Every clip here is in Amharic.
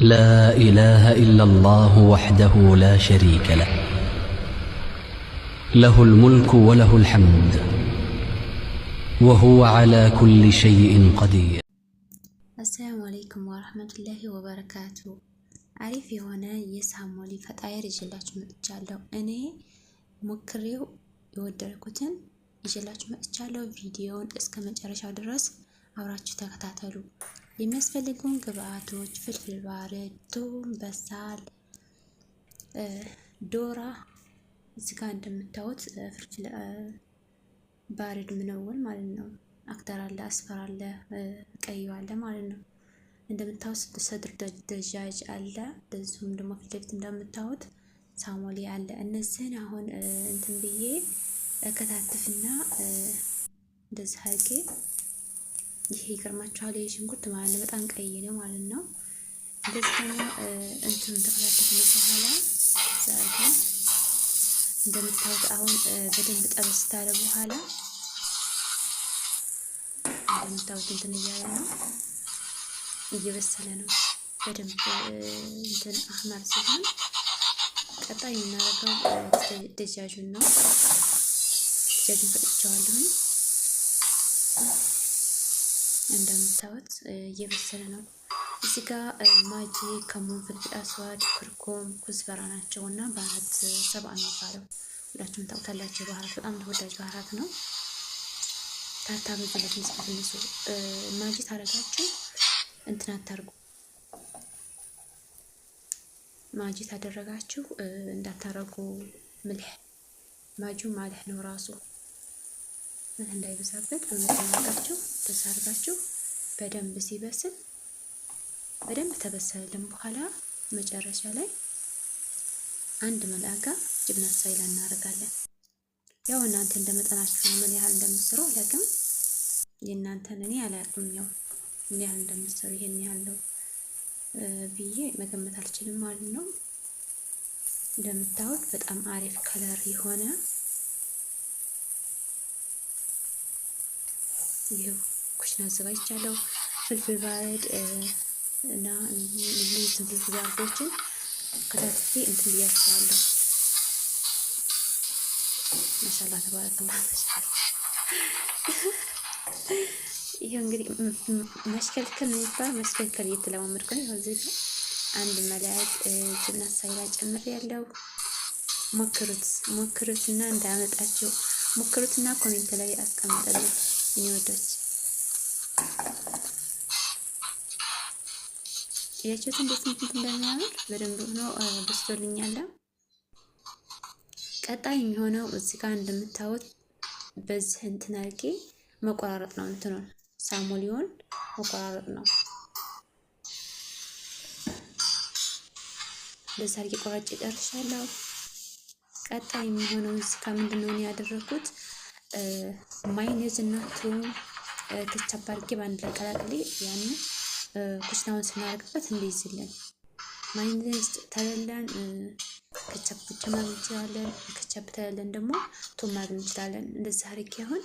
لا إله إلا الله وحده لا شريك له له الملك وله الحمد وهو على كل شيء قدير. السلام عليكم ورحمة الله وبركاته. عارف هنا يسهم لي فتاير يجلاችሁ መጥቻለሁ እኔ ሞክሬው የወደድኩትን ይجላችሁ መጥቻለሁ። ቪዲዮውን እስከ መጨረሻው ድረስ አብራችሁ ተከታተሉ። የሚያስፈልጉን ግብአቶች ፍልፍል ባርድ፣ ቱም፣ በሳል፣ ዶራ እዚህ ጋር እንደምታዩት ፍልፍል ባርድ ምንወል ማለት ነው። አክተር አለ፣ አስፈር አለ፣ ቀይ አለ ማለት ነው። እንደምታዩት ሰድር ደጃጅ አለ። እንደዚሁም ደግሞ ፊት ለፊት እንደምታዩት ሳሞሊ አለ። እነዚህን አሁን እንትን ብዬ ከታተፍና እንደዚህ አድርጌ ይሄ ይገርማችኋል። የሽንኩርት ማለት ነው በጣም ቀይ ነው ማለት ነው። እንደዚህ ደግሞ እንትን ተከታተፍን በኋላ ዛሬ እንደምታዩት አሁን በደንብ ጠበስ ታለ በኋላ እንደምታዩት እንትን እያለ ነው እየበሰለ ነው በደንብ እንትን አህመር ሲሆን ቀጣይ የምናደርገው ደጃጁን ነው። ደጃጁን ፈጭቼዋለሁኝ። እንደምታዩት እየበሰለ ነው። እዚህ ጋር ማጂ፣ ከሙን፣ ፍልፍል አስዋድ፣ ክርኩም፣ ኩዝበራ ናቸውና ባህራት ሰብአ የሚባለው ሁላችሁም ታውቃላችሁ። ባህራት በጣም ተወዳጅ ባህራት ነው። ታታበዙለት መስፈትነሱ ማጂ ታረጋችሁ እንትን አታርጉ። ማጂ ታደረጋችሁ እንዳታረጉ ምልህ ማጁ ማለህ ነው ራሱ ምን እንዳይበዛበት በመጠናቀቃችሁ ተሳርጋችሁ በደንብ ሲበስል በደንብ ተበሰለን በኋላ መጨረሻ ላይ አንድ መልአጋ ጅብና ሳይላ እናደርጋለን። ያው እናንተ እንደመጠናችሁ ነው ምን ያህል እንደምትሰሩ አላውቅም። የእናንተን እኔ አላውቅም። ያው ምን ያህል እንደምትሰሩ ይሄን ያህል ነው ብዬ መገመት አልችልም ማለት ነው። እንደምታዩት በጣም አሪፍ ከለር የሆነ ይሄው ኩሽና አዘጋጅቻለሁ። ፍልፍል ባርድ እና እነዚህ ፍልፍል ባርዶችን ከታትፌ እንትን ብያቸዋለሁ። ማሻአላህ ተባረከላህ። ይሄው እንግዲህ መሽከልከል የሚባል መሽከልከል እየተለማመድኩ ነው። እዚህ ጋር አንድ መላእክ ጅብና ሳይላ ጨምር ያለው ሞክሩትና እንዳመጣችሁ ሞክሩትና ኮሜንት ላይ አስቀምጡልኝ እኔ ወዶች ያችሁት እንዴት እንደሚያምር በደንብ ሆኖ በስቶልኛል። ቀጣይ የሚሆነው እዚህ ጋር እንደምታዩት በዚህ እንትን አድርጌ መቆራረጥ ነው። እንትኑን ሳሞሊውን መቆራረጥ ነው። ለዛ አድርጌ ቆራጭ ጨርሻለሁ። ቀጣይ የሚሆነው እዚህ ጋር ምንድነው ያደረኩት ማይኔዝ እና ቱም ከቻፕ አድርጌ በአንድ ላይ ቀላቅሌ ያን ኩሽናውን ስናደርግበት እንዲይዝልን ማይኔዝ ተለለን ከቻፕ ብቻ ማድረግ እንችላለን። ከቻፕ ተለለን ደግሞ ቱም ማድረግ እንችላለን። እንደዛ አድርጌ አሁን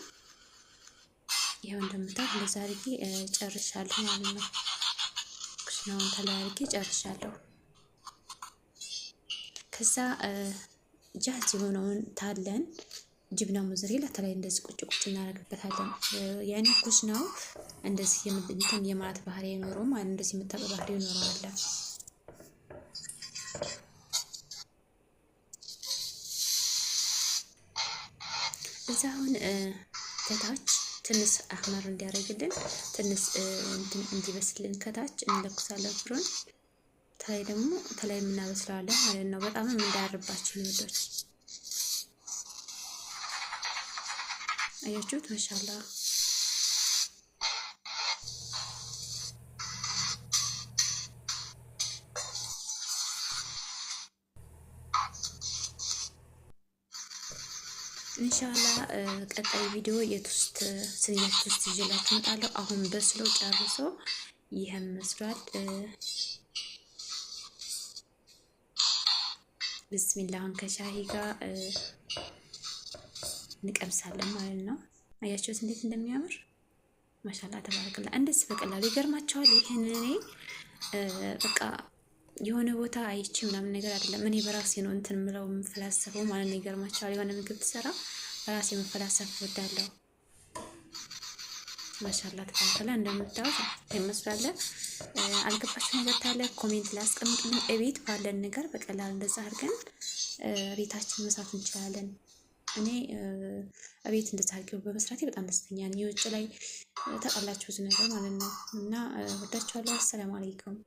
ይሄው እንደምታውቁ እንደዛ አድርጌ ጨርሻለሁ ማለት ነው። ኩሽናውን ተላይ አድርጌ ጨርሻለሁ። ከዛ ጃዝ የሆነውን ታለን ጅብና ሙዝሬላ ተላይ እንደዚህ ቁጭ እናደርግበታለን። ያኔ ኩሽናው እንደዚህ እንትን የማለት ባህሪ ይኖረው ማለት እንደዚህ የምታቀ ባህሪ ይኖረዋል። እዛውን ከታች ትንሽ አህመር እንዲያደርግልን ትንሽ እንትን እንዲበስልን ከታች እንለኩሳለን ፍሩን። ተላይ ደግሞ ተላይ የምናበስለዋለን ማለት ነው። በጣም እንዳያርባችሁ ልጆች አያችሁት? ማሻአላህ ኢንሻአላህ ቀጣይ ቪዲዮ የቱስት ስንያት ቱስት ይዤላችሁ እመጣለሁ። አሁን በስሎ ጨርሶ ይሄን መስሏል። ቢስሚላህ ከሻሂ ጋር እንቀምሳለን ማለት ነው። አያችሁት እንዴት እንደሚያምር ማሻአላህ ተባረከላ። እንደዚህ በቀላሉ ይገርማችኋል። ይሄን እኔ በቃ የሆነ ቦታ አይቼ ምናምን ነገር አይደለም። እኔ በራሴ ነው እንትን ምለው የምፈላሰፈው ማለት ነው። ይገርማችኋል። የሆነ ምግብ ትሰራ በራሴ መፈላሰፍ እወዳለሁ። ማሻላ ተካከለ እንደምታዩት ይመስላል። አልገባችሁ ነገር ካለ ኮሜንት ላይ አስቀምጡልኝ። እቤት ባለን ነገር በቀላል እንደዛ አድርገን ቤታችን መስራት እንችላለን። እኔ እቤት እንደዛ አድርገው በመስራቴ በጣም ደስተኛ ነኝ። የውጭ ላይ ታውቃላችሁ ብዙ ነገር ማለት ነው። እና ወዳችኋለሁ። አሰላሙ አለይኩም